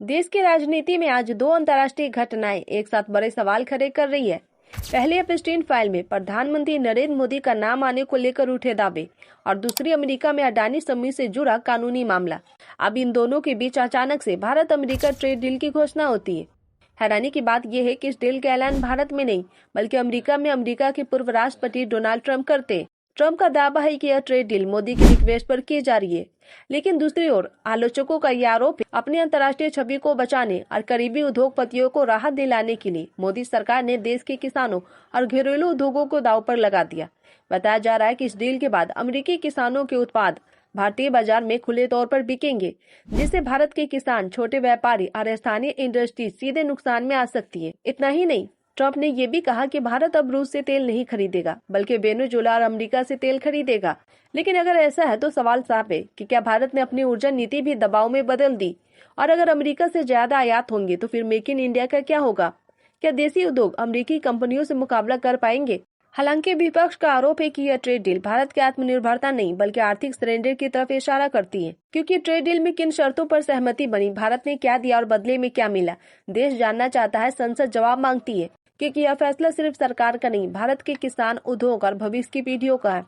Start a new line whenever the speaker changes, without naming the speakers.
देश की राजनीति में आज दो अंतर्राष्ट्रीय घटनाएं एक साथ बड़े सवाल खड़े कर रही है। पहली एप्स्टीन फाइल में प्रधानमंत्री नरेंद्र मोदी का नाम आने को लेकर उठे दावे और दूसरी अमेरिका में अडानी समूह से जुड़ा कानूनी मामला। अब इन दोनों के बीच अचानक से भारत अमेरिका ट्रेड डील की घोषणा होती है। हैरानी की बात यह है कि इस डील का ऐलान भारत में नहीं बल्कि अमेरिका में अमेरिका के पूर्व राष्ट्रपति डोनाल्ड ट्रंप करते। ट्रंप का दावा है कि यह ट्रेड डील मोदी की रिक्वेस्ट पर की जा रही है, लेकिन दूसरी ओर आलोचकों का यह आरोप है अपनी अंतर्राष्ट्रीय छवि को बचाने और करीबी उद्योगपतियों को राहत दिलाने के लिए मोदी सरकार ने देश के किसानों और घरेलू उद्योगों को दांव पर लगा दिया। बताया जा रहा है कि इस डील के बाद अमेरिकी किसानों के उत्पाद भारतीय बाजार में खुले तौर पर बिकेंगे, जिससे भारत के किसान, छोटे व्यापारी और स्थानीय इंडस्ट्री सीधे नुकसान में आ सकती है। इतना ही नहीं, ट्रंप ने यह भी कहा कि भारत अब रूस से तेल नहीं खरीदेगा बल्कि वेनेजुएला और अमेरिका से तेल खरीदेगा। लेकिन अगर ऐसा है तो सवाल साफ है कि क्या भारत ने अपनी ऊर्जा नीति भी दबाव में बदल दी, और अगर अमेरिका से ज्यादा आयात होंगे तो फिर मेक इन इंडिया का क्या होगा? क्या देसी उद्योग अमेरिकी कंपनियों से मुकाबला कर पाएंगे? हालांकि विपक्ष का आरोप है कि यह ट्रेड डील भारत की आत्मनिर्भरता नहीं बल्कि आर्थिक सरेंडर की तरफ इशारा करती है, क्योंकि ट्रेड डील में किन शर्तों पर सहमति बनी, भारत ने क्या दिया और बदले में क्या मिला, देश जानना चाहता है। संसद जवाब मांगती है, क्योंकि यह फैसला सिर्फ सरकार का नहीं, भारत के किसान, उद्योग और भविष्य की पीढ़ियों का है।